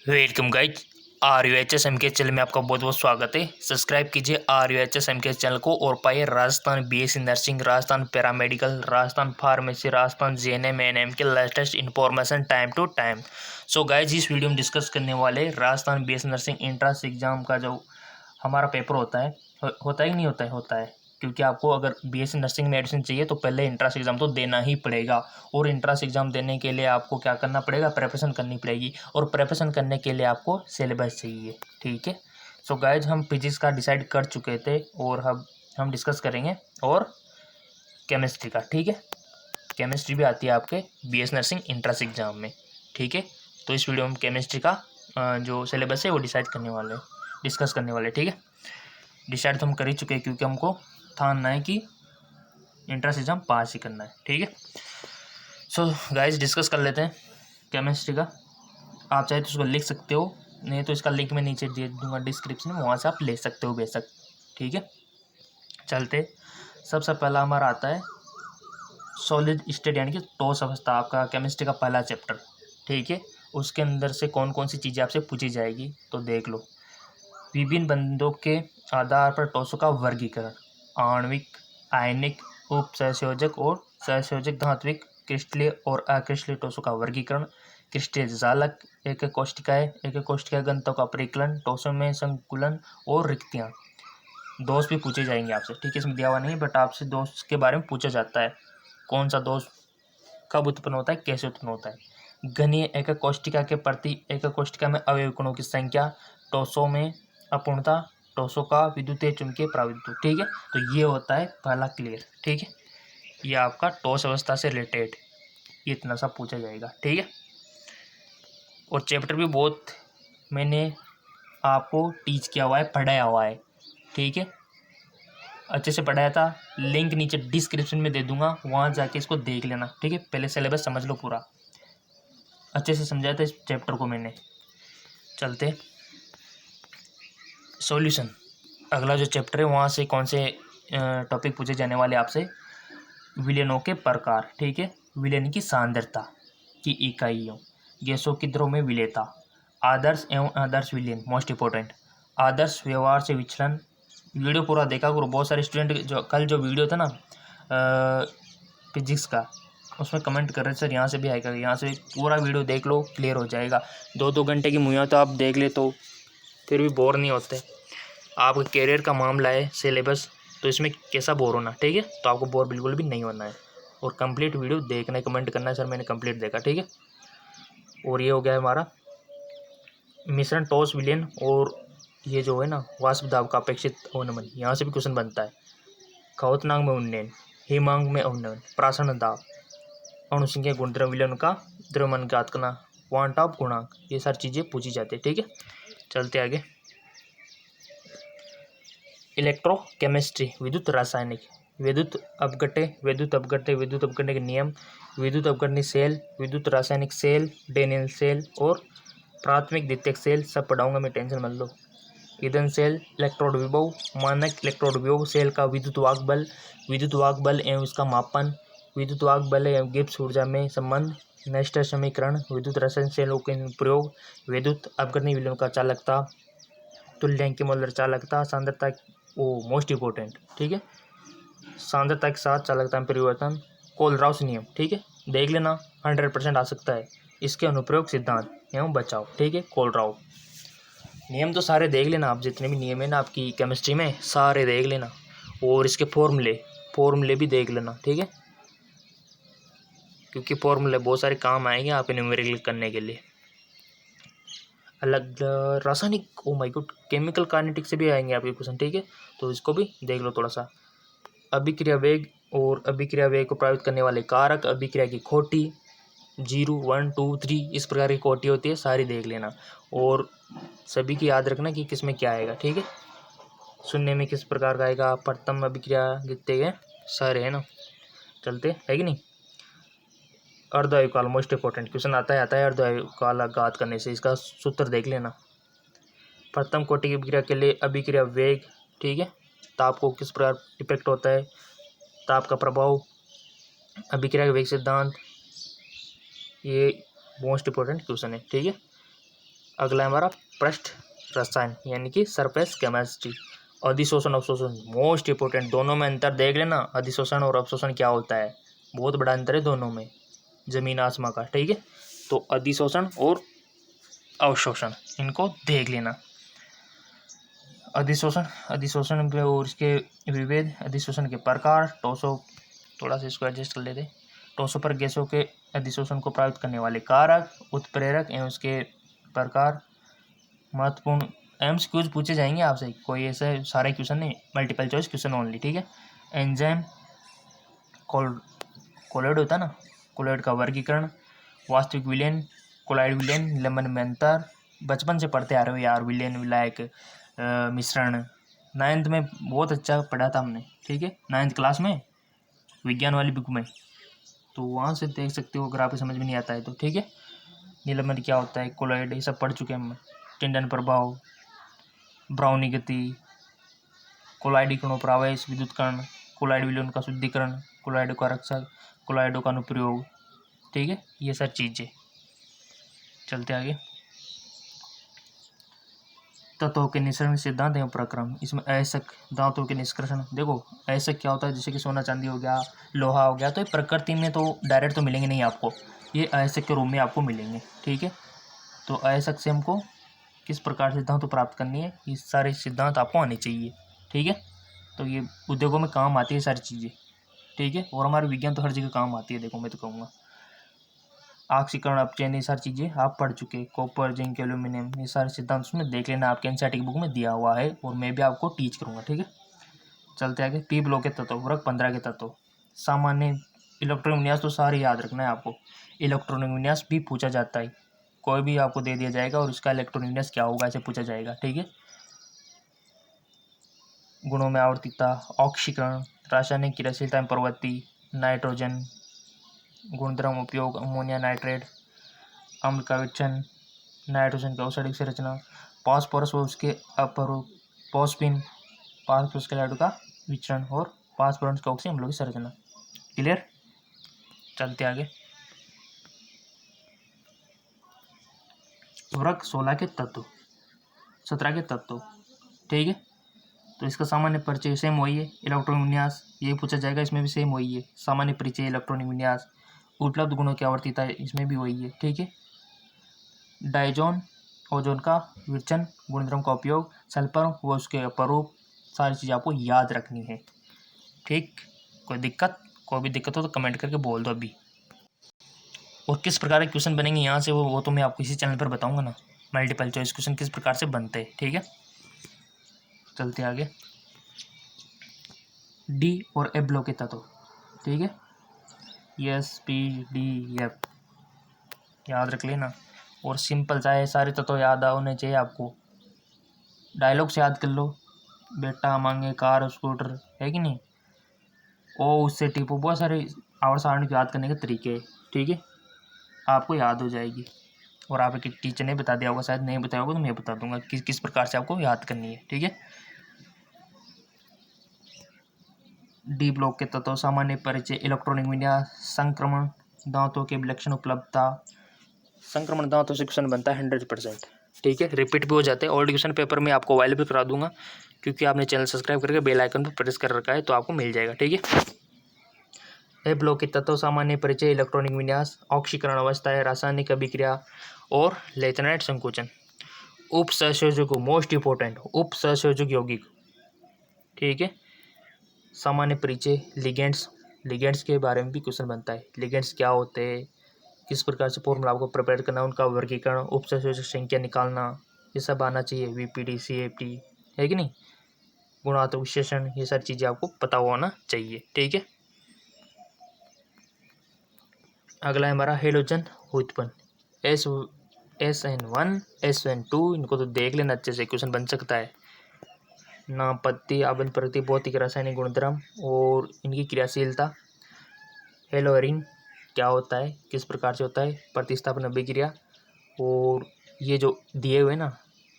Welcome guys. RUHS MK channel में आपका बहुत बहुत स्वागत है। सब्सक्राइब कीजिए RUHS MK चैनल को और पाइए Rajasthan BSc nursing, Rajasthan paramedical, Rajasthan pharmacy, Rajasthan JNM ANM के latest information time to time. So guys, इस वीडियो में डिस्कस करने वाले Rajasthan BSc nursing entrance exam का जो हमारा पेपर होता है कि नहीं होता है, होता है। क्योंकि आपको अगर BSc नर्सिंग में एडमिशन चाहिए तो पहले इंट्रांस एग्ज़ाम तो देना ही पड़ेगा। और इंट्रांस एग्ज़ाम देने के लिए आपको क्या करना पड़ेगा, प्रिपरेशन करनी पड़ेगी। और प्रिपरेशन करने के लिए आपको सिलेबस चाहिए, ठीक है। सो गाइज, हम फिजिक्स का डिसाइड कर चुके थे और अब हम डिस्कस करेंगे और केमिस्ट्री का, ठीक है। केमिस्ट्री भी आती है आपके BSc नर्सिंग इंट्रांस एग्ज़ाम में, ठीक है। तो इस वीडियो में केमिस्ट्री का जो सिलेबस है वो डिसाइड करने वाले, डिस्कस करने वाले, ठीक है। डिसाइड तो हम कर ही चुके हैं क्योंकि हमको ठानना है कि इंट्रांस एग्जाम पास ही करना है, ठीक है। सो गाइस, डिस्कस कर लेते हैं केमिस्ट्री का। आप चाहे तो उसको लिख सकते हो, नहीं तो इसका लिंक मैं नीचे दे दूंगा डिस्क्रिप्शन में, वहाँ से आप ले सकते हो बेशक, ठीक है। चलते, सबसे पहला हमारा आता है सॉलिड स्टेट यानी कि ठोस अवस्था, आपका केमिस्ट्री का पहला चैप्टर, ठीक है। उसके अंदर से कौन कौन सी चीज़ें आपसे पूछी जाएगी तो देख लो। विभिन्न बंधों के आधार पर ठोसों का वर्गीकरण, आणविक, आयनिक, उप सहसंयोजक और सहसंयोजक, धात्विक, क्रिस्टलीय और अक्रिस्टलीय ठोसों का वर्गीकरण, क्रिस्टलीय जालक, एक कोशिकाएं घनत्व का परिकलन, ठोसों में संकुलन और रिक्तियाँ। दोष भी पूछे जाएंगे आपसे, ठीक है। इसमें दिया हुआ नहीं बट आपसे दोष के बारे में पूछा जाता है। कौन सा दोष कब उत्पन्न होता है, कैसे उत्पन्न होता है। घनीय एक कोशिका के प्रति एक कोशिका में अवयव कणों की संख्या, ठोसों में अपूर्णता, ठोसों का विद्युतीय चुंबकीय प्रावित्व, ठीक है। तो ये होता है पहला क्लियर, ठीक है। ये आपका ठोस अवस्था से रिलेटेड इतना सा पूछा जाएगा, ठीक है। और चैप्टर भी बहुत मैंने आपको टीच किया हुआ है, पढ़ाया हुआ है, ठीक है। अच्छे से पढ़ाया था, लिंक नीचे डिस्क्रिप्शन में दे दूंगा, वहाँ जाके इसको देख लेना, ठीक है। पहले सिलेबस समझ लो पूरा, अच्छे से समझाया था इस चैप्टर को मैंने। चलते सॉल्यूशन, अगला जो चैप्टर है वहाँ से कौन से टॉपिक पूछे जाने वाले आपसे। विलयनों के प्रकार, ठीक है। विलयन की सांद्रता की इकाइयों, गैसों की द्रव में विलेयता, आदर्श एवं आदर्श विलयन, मोस्ट इंपॉर्टेंट, आदर्श व्यवहार से विचलन। वीडियो पूरा देखा करो, बहुत सारे स्टूडेंट जो कल जो वीडियो था ना फिजिक्स का, उसमें कमेंट कर रहे सर यहाँ से भी आएगा, यहाँ से पूरा वीडियो देख लो, क्लियर हो जाएगा। 2-2 घंटे की मुहैया तो आप देख ले तो फिर भी बोर नहीं होते। आपके कैरियर का मामला है सिलेबस, तो इसमें कैसा बोर होना, ठीक है। तो आपको बोर बिल्कुल भी नहीं होना है और कंप्लीट वीडियो देखना है, कमेंट करना है सर मैंने कंप्लीट देखा, ठीक है। और ये हो गया है हमारा मिश्रण, टॉस, विलयन और ये जो है ना वाष्प दाब का अपेक्षित अवनमन, यहाँ से भी क्वेश्चन बनता है। खवतनांग में उन्नयन, हिमांग में अवनमन, प्रासरण दाब, अणुसंख्या गुणधर्म, विलयन का द्रव्यमान ज्ञात करना, क्वांट ऑफ गुणांक, ये सारी चीज़ें पूछी जाती है, ठीक है। चलते आगे। इलेक्ट्रोकेमिस्ट्री, विद्युत रासायनिक, विद्युत अपघटने के नियम, विद्युत अपघटनी सेल, विद्युत रासायनिक सेल, डेनियल सेल और प्राथमिक द्वितीयक सेल, सब पढ़ाऊंगा मैं, टेंशन मत लो। ईंधन सेल, इलेक्ट्रोड विभव, मानक इलेक्ट्रोड विभव, सेल का विद्युत वाहक बल एवं इसका मापन, विद्युत वाहक बल एवं गिब्स ऊर्जा में संबंध, नेस्टर समीकरण, विद्युत रासायनिक सेलों के प्रयोग, विद्युत अपघटनी विलयन का चालकता, तुल्यांक मोलर चालकता, सांद्रता, वो मोस्ट इंपॉर्टेंट, ठीक है। सांद्रता के साथ चालकता में परिवर्तन, कोलराउस नियम, ठीक है, देख लेना, 100% आ सकता है। इसके अनुप्रयोग सिद्धांत एवं बचाव, ठीक है। कोलराउ नियम तो सारे देख लेना आप, जितने भी नियम है ना आपकी केमिस्ट्री में सारे देख लेना, और इसके फॉर्मूले भी देख लेना, ठीक है। क्योंकि फॉर्मूले बहुत सारे काम आएंगे आप न्यूमेरिकल करने के लिए। अलग रासायनिक, oh my God, chemical kinetics से भी आएंगे आपके क्वेश्चन, ठीक है। तो इसको भी देख लो थोड़ा सा। अभिक्रिया वेग और अभिक्रिया वेग को प्रभावित करने वाले कारक, अभिक्रिया की खोटी, 0, 1, 2, 3 इस प्रकार की खोटी होती है, सारी देख लेना। और सभी की याद रखना कि किस में क्या आएगा, ठीक है। शून्य में किस प्रकार का आएगा, प्रथम अभिक्रिया, जितने गए सारे है ना। चलते है कि नहीं। अर्धवायु काल, मोस्ट इंपॉर्टेंट क्वेश्चन आता है अर्धवायु काल घात करने से, इसका सूत्र देख लेना। प्रथम कोटि की अभिक्रिया के लिए अभिक्रिया वेग, ठीक है, ताप को किस प्रकार इफेक्ट होता है, ताप का प्रभाव, अभिक्रिया के वेग सिद्धांत, ये मोस्ट इंपॉर्टेंट क्वेश्चन है, ठीक है। अगला है हमारा पृष्ठ रसायन यानी कि सरफेस केमिस्ट्री। अधिशोषण अवशोषण मोस्ट इंपोर्टेंट, दोनों में अंतर देख लेना। अधिशोषण और अवशोषण क्या होता है, बहुत बड़ा अंतर है दोनों में, जमीन आसमां का। ठीक है, तो अधिशोषण और अवशोषण इनको देख लेना। अधिशोषण पे और इसके विभेद, अधिशोषण के प्रकार, टोसो, थोड़ा सा इसको एडजस्ट कर लेते। टोसो पर गैसों के अधिशोषण को प्रभावित करने वाले कारक, उत्प्रेरक एवं उसके प्रकार। महत्वपूर्ण एमसीक्यूज पूछे जाएंगे आपसे, कोई ऐसे सारे क्वेश्चन नहीं, मल्टीपल चॉइस क्वेश्चन ओनली। ठीक है, एंजाइम कोलॉइड होता है ना, कोलॉइड का वर्गीकरण, वास्तविक विलयन, कोलॉइड विलयन, निलंबन में अंतर, बचपन से पढ़ते आ रहे हो यार, विलयन विलायक मिश्रण, 9th में बहुत अच्छा पढ़ा था हमने। ठीक है, 9th क्लास में विज्ञान वाली बुक में, तो वहाँ से देख सकते हो अगर आपको समझ में नहीं आता है तो। ठीक है, निलंबन क्या होता है, कोलॉइड, ये सब पढ़ चुके हैं हम। टिंडन प्रभाव, ब्राउनी गति, कोलॉइड कणों प्रवेश, विद्युत कण, कोलॉइड विलयन का शुद्धिकरण, कोलॉइड का रक्षक, कोलॉइडों का अनुप्रयोग। ठीक है, ये सब चीज़ें। चलते आगे, तत्वों के निष्कर्षण सिद्धांत एवं प्रक्रम। इसमें अयस्क धातुओं के निष्कर्षण, देखो अयस्क क्या होता है, जैसे कि सोना चांदी हो गया, लोहा हो गया, तो ये प्रकृति में तो डायरेक्ट तो मिलेंगे नहीं आपको, ये अयस्क के रूप में आपको मिलेंगे। ठीक है, तो अयस्क से हमको किस प्रकार से धातु प्राप्त करनी है, ये सारे सिद्धांत आपको आने चाहिए। ठीक है, तो ये उद्योगों में काम आती है सारी चीज़ें। ठीक है, और हमारे विज्ञान तो हर जगह काम आती है, देखो मैं तो कहूँगा। ऑक्सीकरण, अपचयन, ये सारी चीज़ें आप पढ़ चुके हैं। कॉपर, जिंक, एल्यूमिनियम, ये सारे सिद्धांत उसमें देख लेना, आपके एनसीईआरटी की बुक में दिया हुआ है और मैं भी आपको टीच करूँगा। ठीक है, चलते आगे। पी ब्लॉक के तत्व, वर्ग 15 के तत्व। सामान्य इलेक्ट्रॉनिक विन्यास तो सारे याद रखना है आपको, इलेक्ट्रॉनिक विन्यास भी पूछा जाता है, कोई भी आपको दे दिया जाएगा और इसका इलेक्ट्रॉनिक विन्यास क्या होगा ऐसे पूछा जाएगा। ठीक है, गुणों में आवर्तिकता, ऑक्सीकरण, रासायनिक क्रियाशीलता में प्रवृत्ति, नाइट्रोजन, गुणधर्म उपयोग, अमोनिया नाइट्रेट, अम्ल का विच्छन, नाइट्रोजन का औषधिक संरचना, फास्फोरस व उसके अपरूप, फॉस्फिन, फास्फोरस क्लोराइड का विचरण और फास्फोरस का ऑक्सी अम्लों की संरचना। क्लियर, चलते आगे। वर्ग 16 के तत्व, 17 के तत्व। ठीक है, तो इसका सामान्य परिचय सेम वही है, इलेक्ट्रॉनिक विन्यास ये पूछा जाएगा, इसमें भी सेम वही है, सामान्य परिचय, इलेक्ट्रॉनिक विन्यास, उपलब्ध गुणों की आवर्तिता इसमें भी वही है। ठीक है, डाइजोन, ओजोन का विचलन, गुणधर्म का उपयोग, सल्फर व उसके अपरूप, सारी चीज़ आपको याद रखनी है। ठीक, कोई भी दिक्कत हो तो कमेंट करके बोल दो अभी। और किस प्रकार के क्वेश्चन बनेंगे यहाँ से वो तो मैं आपको इसी चैनल पर बताऊंगा ना, मल्टीपल चॉइस क्वेश्चन किस प्रकार से बनते हैं। ठीक है, चलते आगे। डी और एफ ब्लॉक के तत्व। ठीक है, एस पी डी एफ याद रख लेना, और सिंपल चाहे सारे तत्व याद होने चाहिए आपको, डायलॉग से याद कर लो, बेटा मांगे कार स्कूटर, है कि नहीं, ओ उससे टिपो, बहुत सारे आवर्त सारणी को याद करने के तरीके हैं। ठीक है, आपको याद हो जाएगी, और आपके टीचर ने बता दिया होगा, शायद नहीं बताया होगा तो मैं बता दूंगा किस किस प्रकार से आपको याद करनी है। ठीक है, डी ब्लॉक के तत्व, सामान्य परिचय, इलेक्ट्रॉनिक विन्यास, संक्रमण, दांतों के विलक्षण उपलब्धता, संक्रमण दांतों से क्वेश्चन बनता है 100%। ठीक है, रिपीट भी हो जाते हैं, ओल्ड क्वेश्चन पेपर में आपको अवेलेबल करा दूंगा, क्योंकि आपने चैनल सब्सक्राइब करके बेल आइकन पर प्रेस कर रखा है तो आपको मिल जाएगा। ठीक है, ए ब्लॉक के तत्व, सामान्य परिचय, इलेक्ट्रॉनिक विन्यास, ऑक्सीकरण अवस्थाएं, रासायनिक अभिक्रिया और लेथनाइट संकोचन। उप सहसंयोजक, मोस्ट इंपोर्टेंट, उप सहसंयोजक यौगिक। ठीक है, सामान्य परिचय, लिगेंड्स के बारे में भी क्वेश्चन बनता है, लिगेंड्स क्या होते हैं, किस प्रकार से फॉर्मूला आपको प्रिपेयर करना, उनका वर्गीकरण, उप सहसंयोजक संख्या निकालना, ये सब आना चाहिए, वीपीडी, सीएपटी, है कि नहीं, गुणात्मक विश्लेषण, ये सारी चीज़ें आपको पता होना चाहिए। ठीक है, अगला है हमारा हेलोजन उत्पन्न, SN1, SN2, इनको तो देख लेना अच्छे से, क्वेश्चन बन सकता है। नापत्ति, आबंध प्रगति, भौतिक रासायनिक गुणधर्म और इनकी क्रियाशीलता। हेलोरिन क्या होता है, किस प्रकार से होता है, प्रतिस्थापन अभिक्रिया, और ये जो दिए हुए ना,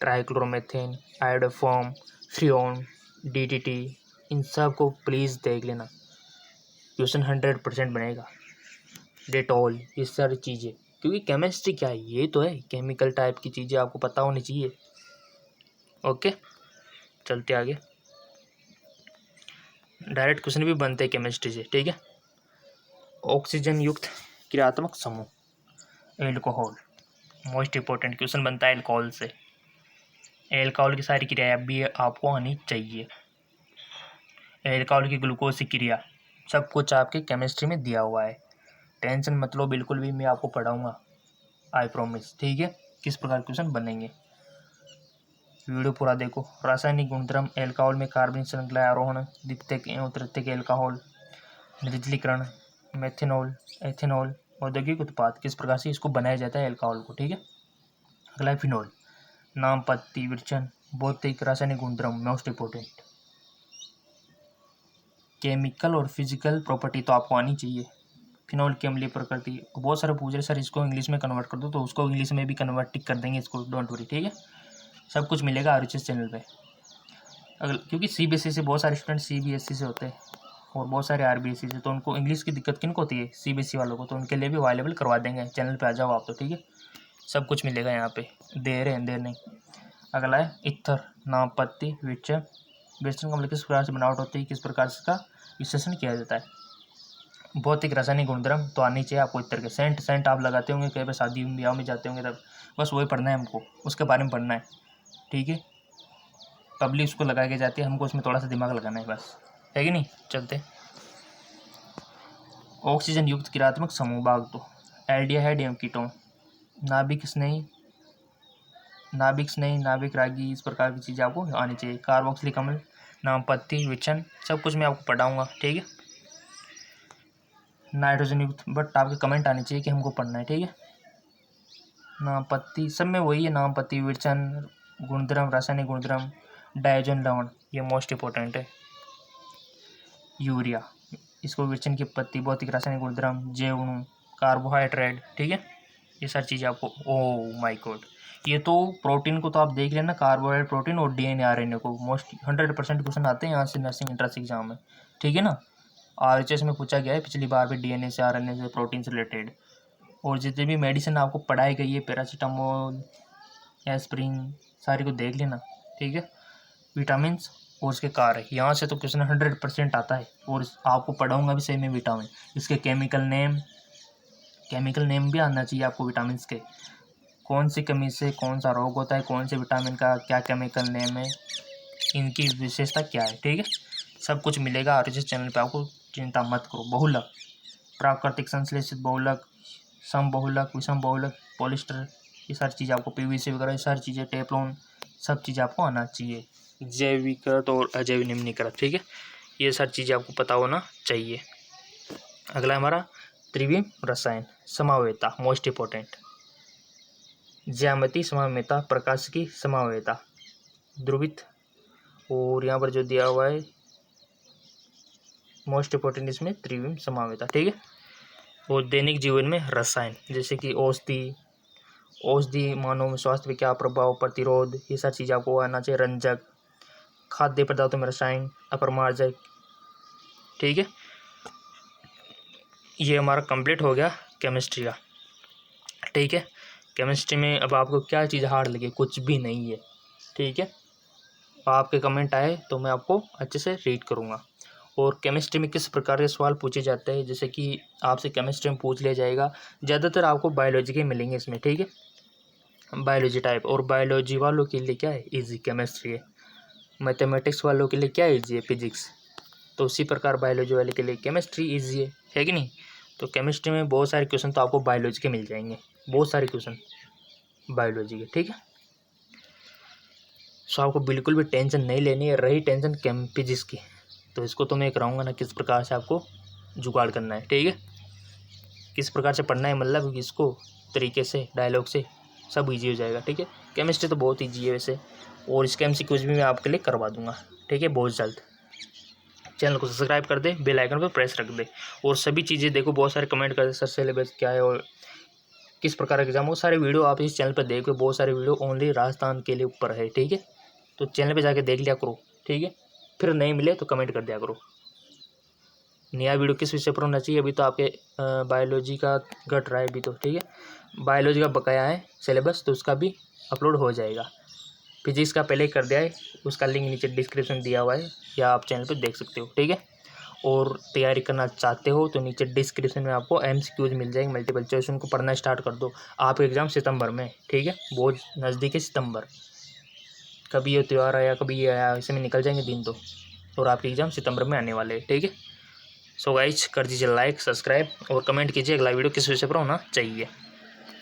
ट्राइक्लोरोमेथेन, आयोडोफॉर्म, फ्रियोन, DDT, इन सब को प्लीज़ देख लेना, क्वेश्चन 100% बनेगा। डेटॉल, ये सारी चीज़ें क्योंकि केमिस्ट्री क्या है, ये तो है केमिकल टाइप की चीज़ें, आपको पता होनी चाहिए। ओके, चलते आगे। डायरेक्ट क्वेश्चन भी बनते हैं केमिस्ट्री से, ठीक है। ऑक्सीजन युक्त क्रियात्मक समूह एल्कोहल, मोस्ट इंपॉर्टेंट क्वेश्चन बनता है एल्कोहल से। एल्कोहल की सारी क्रियाएं भी आपको आनी चाहिए। एल्कोहल की ग्लूकोज की क्रिया, सब कुछ आपके केमिस्ट्री में दिया हुआ है, टेंशन मत लो बिल्कुल भी, मैं आपको पढ़ाऊँगा, आई प्रॉमिस, ठीक है। किस प्रकार क्वेश्चन बनेंगे, वीडियो पूरा देखो। रासायनिक गुणधर्म एल्कोहल में कार्बनिक श्रृंखला आरोहण, द्वितीयक एवं तृतीयक एल्कोहल, निर्जलीकरण, मेथनॉल, एथेनॉल, औद्योगिक उत्पाद, किस प्रकार से इसको बनाया जाता है एल्कोहल को, ठीक है। अगला है फिनॉल, नाम, पत्ती, विरचन, भौतिक रासायनिक गुणधर्म, मोस्ट इंपोर्टेंट। केमिकल और फिजिकल प्रॉपर्टी तो आपको आनी चाहिए। फिनॉल की अम्लीय प्रकृति, बहुत सारे पूछ रहे सर इसको इंग्लिश में कन्वर्ट कर दो, तो उसको इंग्लिश में भी कन्वर्ट टिक कर देंगे इसको, डोंट वरी, ठीक है। सब कुछ मिलेगा RHS चैनल पे। अगर क्योंकि CBSE से बहुत सारे स्टूडेंट CBSE से होते हैं और बहुत सारे RBSE से, तो उनको इंग्लिश की दिक्कत किन को होती है, CBSE वालों को, तो उनके लिए भी अवेलेबल करवा देंगे, चैनल पे आ जाओ आप, तो ठीक है। सब कुछ मिलेगा यहाँ पे, देर है देर नहीं। अगला है इत्थर, नाम, पत्ती, विरचन, विरचन का मतलब किस प्रकार से बनावट होती है, किस प्रकार से इसका विश्लेषण किया जाता है। भौतिक रासायनिक गुणधर्म तो आनी चाहिए आपको इत्र के। सेंट आप लगाते होंगे कई बार, शादी ब्याह में जाते होंगे तब, बस वही पढ़ना है हमको, उसके बारे में पढ़ना है, ठीक है। पब्लिक उसको लगा के जाती है, हमको उसमें थोड़ा सा दिमाग लगाना है बस, है कि नहीं। चलते ऑक्सीजन युक्त क्रियात्मक समूह भाग 2, एल्डिहाइड एवं कीटोन, नाभिक स्नेही, नाभिक रागी, इस प्रकार की चीज़ें आपको आनी चाहिए। कार्बोक्सिलिक अम्ल, नाम, पत्ती, विचन, सब कुछ मैं आपको पढ़ाऊँगा, ठीक है। नाइट्रोजन युक्त, बट आपके कमेंट आने चाहिए कि हमको पढ़ना है, ठीक है। नाम, पत्ती, सब में वही है, नाम, पत्ती, विरचन, गुणधर्म, रासायनिक गुणधर्म, डायजन लवण, ये मोस्ट इंपॉर्टेंट है। यूरिया, इसको विरचन की पत्ती, भौतिक रासायनिक गुणधर्म, जैवणु, कार्बोहाइड्रेट, ठीक है। ये सारी चीज़ें आपको, ओ माय गॉड, ये तो प्रोटीन को तो आप देख लेना, कार्बोहाइड्रेट, प्रोटीन और DNA RNA को मोस्ट 100% क्वेश्चन आते हैं यहाँ से नर्सिंग इंट्रेंस एग्जाम में, ठीक है ना। RHS में पूछा गया है पिछली बार भी, DNA से, RNA से, प्रोटीन से रिलेटेड। और जितने भी मेडिसिन आपको पढ़ाई गई है, पैरासीटामोल, एस्प्रिन, सारी को देख लेना, ठीक है। विटामिन और उसके कार्य, यहाँ से तो क्वेश्चन 100% आता है, और आपको पढ़ाऊँगा भी सही में विटामिन, इसके केमिकल नेम भी आना चाहिए आपको विटामिन के, कौन सी कमी से कौन सा रोग होता है, कौन से विटामिन का क्या केमिकल नेम है, इनकी विशेषता क्या है, ठीक है। सब कुछ मिलेगा RHS चैनल पे, आपको चिंता मत करो। बहुलक, प्राकृतिक संश्लेषित बहुलक, समबहुलक, विषम बहुलक, पॉलिस्टर, ये सारी चीज़ें आपको, PVC वगैरह, ये सारी चीज़ें, टेफ्लॉन, सब चीज़ें आपको आना चाहिए। जैविकृत और अजैविक निम्नीकृत, ठीक है, ये सारी चीज़ें आपको पता होना चाहिए। अगला हमारा त्रिविम रसायन, समावेता, मोस्ट इंपॉर्टेंट। ज्यामिति समावेता, प्रकाश की समावेता, ध्रुवित, और यहाँ पर जो दिया हुआ है मोस्ट इंपॉर्टेंट इसमें त्रिविम समावेता, ठीक है। और दैनिक जीवन में रसायन, जैसे कि औषधि मानव में स्वास्थ्य पे क्या प्रभाव, प्रतिरोध, ये सारी चीज़ आपको आना चाहिए। रंजक, खाद्य पदार्थों में रसायन, अपरमार्जक, ठीक है। ये हमारा कंप्लीट हो गया केमिस्ट्री का, ठीक है। केमिस्ट्री में अब आपको क्या चीज़ हार्ड लगे, कुछ भी नहीं है, ठीक है। आपके कमेंट आए तो मैं आपको अच्छे से रीड करूँगा। और केमिस्ट्री में किस प्रकार के सवाल पूछे जाते हैं, जैसे कि आपसे केमिस्ट्री में पूछ लिया जाएगा, ज़्यादातर आपको बायोलॉजी के मिलेंगे इसमें, ठीक है, बायोलॉजी टाइप। और बायोलॉजी वालों के लिए क्या है, ईजी केमिस्ट्री है। मैथमेटिक्स वालों के लिए क्या ईजी है, फिजिक्स। तो उसी प्रकार बायोलॉजी वाले के लिए केमिस्ट्री ईजी है कि नहीं। तो केमिस्ट्री में बहुत सारे क्वेश्चन तो आपको बायोलॉजी के मिल जाएंगे, बहुत सारे क्वेश्चन बायोलॉजी के, ठीक है। सो आपको बिल्कुल भी टेंशन नहीं लेनी है। रही टेंशन फिजिक्स की, तो इसको तो मैं कराऊंगा ना किस प्रकार से आपको जुगाड़ करना है, ठीक है, किस प्रकार से पढ़ना है, मतलब इसको तरीके से, डायलॉग से, सब इजी हो जाएगा, ठीक है। केमिस्ट्री तो बहुत ईजी है वैसे, और इसके MCQs भी मैं आपके लिए करवा दूंगा, ठीक है, बहुत जल्द। चैनल को सब्सक्राइब कर दे, बेल आइकन पर प्रेस रख दे, और सभी चीज़ें देखो, बहुत सारे कमेंट करते सर सिलेबस क्या है और किस प्रकार का एग्जाम, वो सारे वीडियो आप इस चैनल पर देखो, बहुत सारे वीडियो ओनली राजस्थान के लिए ऊपर है, ठीक है। तो चैनल पे जाके देख लिया करो, ठीक है। फिर नहीं मिले तो कमेंट कर दिया करो। नया वीडियो किस विषय पर होना चाहिए, अभी तो आपके बायोलॉजी का घट रहा है अभी तो, ठीक है। बायोलॉजी का बकाया है सिलेबस, तो उसका भी अपलोड हो जाएगा। फिजिक्स का पहले ही कर दिया है, उसका लिंक नीचे डिस्क्रिप्शन दिया हुआ है, या आप चैनल पर देख सकते हो, ठीक है। और तैयारी करना चाहते हो तो नीचे डिस्क्रिप्शन में आपको MCQs मिल जाएंगे, मल्टीपल चॉइस, उनको पढ़ना स्टार्ट कर दो। आपका एग्ज़ाम सितंबर में, ठीक है, बहुत नज़दीक है सितंबर। कभी ये त्यौहार आया, कभी ये आया, ऐसे में निकल जाएंगे दिन तो, और आपके एग्ज़ाम सितंबर में आने वाले हैं, ठीक है। सो गाइज कर दीजिए लाइक, सब्सक्राइब और कमेंट कीजिए अगला वीडियो किस विषय पर होना चाहिए।